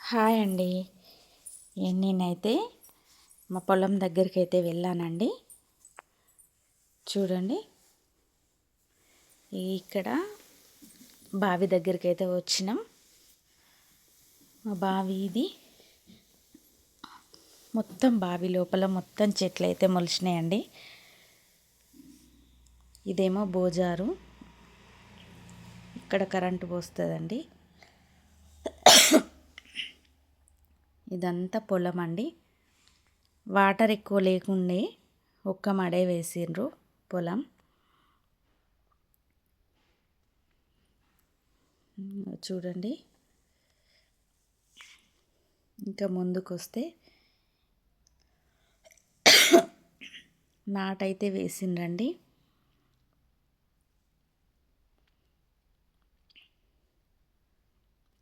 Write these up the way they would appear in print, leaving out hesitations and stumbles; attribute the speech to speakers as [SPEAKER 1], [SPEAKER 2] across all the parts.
[SPEAKER 1] Hi అండి. నేనైతే మా పొలం దగ్గరికి అయితే వెళ్ళానండి. చూడండి, ఇక్కడ బావి దగ్గరికి అయితే వచ్చినాం. మా బావి ఇది మొత్తం, బావి లోపల మొత్తం చెట్లు అయితే మొలిచినాయండి. ఇదేమో బోజారు, ఇక్కడ కరెంటు పోస్తుందండి. ఇదంతా పొలం అండి. వాటర్ ఎక్కువ లేకుండే ఒక్క మడే వేసిండ్రు పొలం. చూడండి, ఇంకా ముందుకు వస్తే నాటైతే వేసిండ్రండి.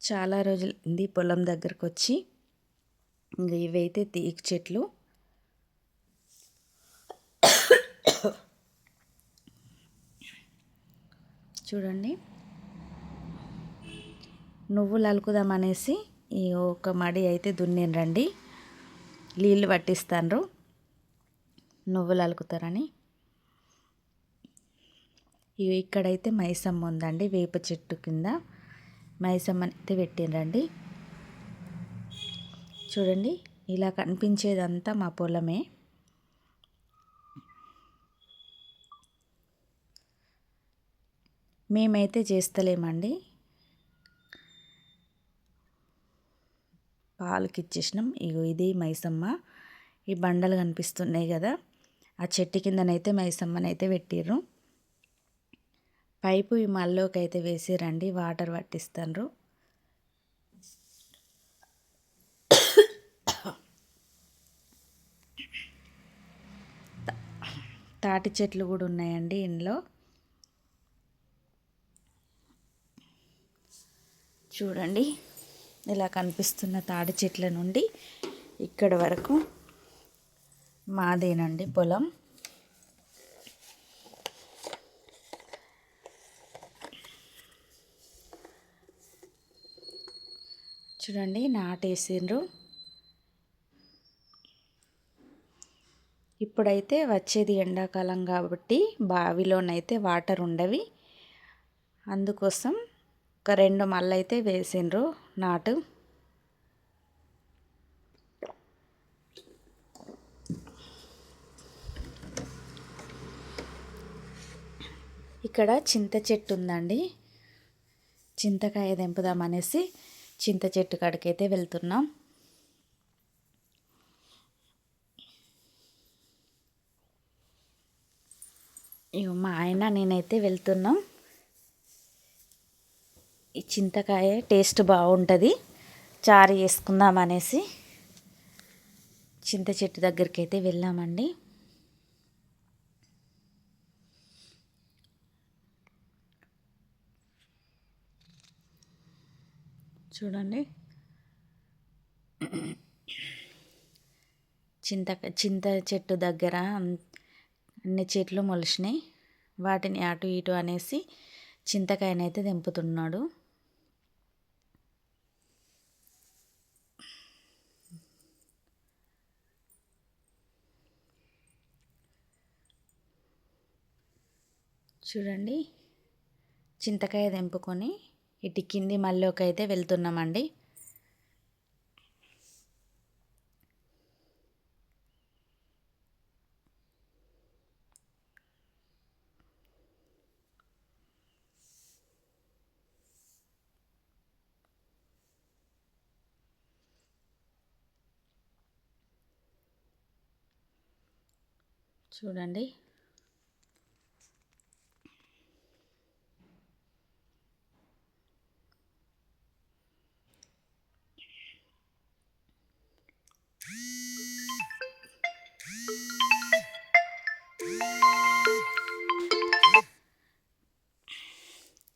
[SPEAKER 1] చాలా రోజులైంది పొలం దగ్గరకు వచ్చి. ఇంకా ఇవైతే తీగ చెట్లు. చూడండి, నువ్వులు అలుకుదామనేసి ఈ ఒక మడి అయితే దున్నిండ్రండి. నీళ్ళు పట్టిస్తాండ్రు నువ్వులు అలుకుతారని. ఇక్కడైతే మైసమ్మ ఉందండి, వేప చెట్టు కింద మైసమ్మని అయితే పెట్టిండ్రండి. చూడండి, ఇలా కనిపించేదంతా మా పొలమే. మేమైతే చేస్తలేమండి, పాలకి ఇచ్చేసినాం. ఇది మైసమ్మ. ఈ బండలు కనిపిస్తున్నాయి కదా, ఆ చెట్టు కిందనైతే మైసమ్మని అయితే పెట్టిర్రు. పైపు ఈ మల్లోకి అయితే వేసిరండి, వాటర్ పట్టిస్తాండ్రు. తాటి చెట్లు కూడా ఉన్నాయండి ఇంట్లో. చూడండి, ఇలా కనిపిస్తున్న తాటి చెట్ల నుండి ఇక్కడ వరకు మాదేనండి పొలం. చూడండి, నాటేసిండ్రు. ఇప్పుడైతే వచ్చేది ఎండాకాలం కాబట్టి బావిలోనైతే వాటర్ ఉండవి. అందుకోసం ఒక 2 మళ్ళీ అయితే వేసిండ్రు నాటు. ఇక్కడ చింత చెట్టు ఉందండి. చింతకాయ తెంపుదామనేసి చింత చెట్టు కాడికైతే వెళ్తున్నాం. మా ఆయన నేనైతే వెళ్తున్నాం. ఈ చింతకాయ టేస్ట్ బాగుంటుంది, చారు చేసుకుందాం అనేసి చింత చెట్టు దగ్గరికి అయితే వెళ్ళామండి. చూడండి, చింత చెట్టు దగ్గర అన్ని చెట్లు మొలిచినాయి. వాటిని అటు ఇటు అనేసి చింతకాయనైతే తెంపుతున్నాడు. చూడండి, చింతకాయ తెంపుకొని ఇటు కింది మల్లోకి అయితే వెళ్తున్నామండి. చూడండి,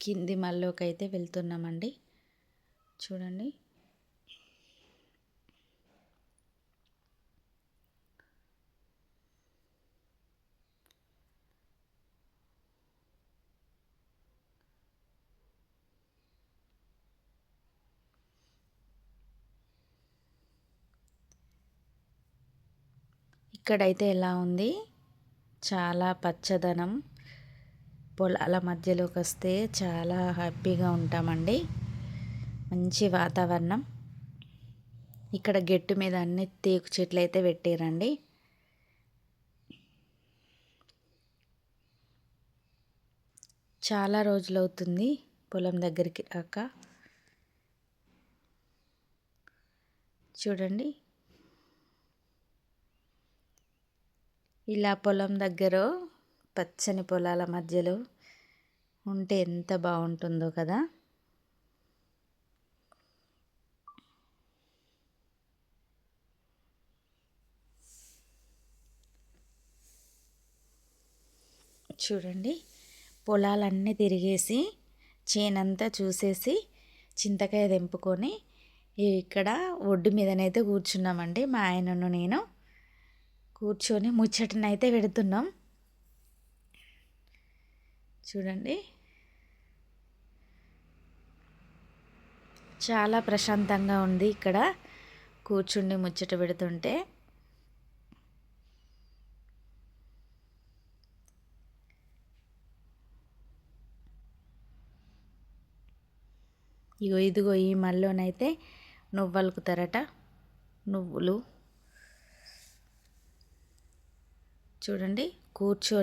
[SPEAKER 1] కింది మల్లోకి అయితే వెళ్తున్నామండి. చూడండి, ఇక్కడైతే ఎలా ఉంది, చాలా పచ్చదనం. పొలాల మధ్యలోకి వస్తే చాలా హ్యాపీగా ఉంటామండి. మంచి వాతావరణం. ఇక్కడ గెట్టు మీద అన్ని తేకు చెట్లు అయితే పెట్టారండి. చాలా రోజులు అవుతుంది పొలం దగ్గరికి రాక. చూడండి, ఇలా పొలం దగ్గర పచ్చని పొలాల మధ్యలో ఉంటే ఎంత బాగుంటుందో కదా. చూడండి, పొలాలన్నీ తిరిగేసి చేనంతా చూసేసి చింతకాయ తెంపుకొని ఇక్కడ ఒడ్డు మీదనైతే కూర్చున్నామండి. మా ఆయనను నేను కూర్చొని ముచ్చటనైతే పెడుతున్నాం. చూడండి, చాలా ప్రశాంతంగా ఉంది ఇక్కడ కూర్చుండి ముచ్చట పెడుతుంటే. ఇదిగో ఈ మల్లోనైతే నువ్వులుకుతారట, నువ్వులు. చూడండి, కూర్చొని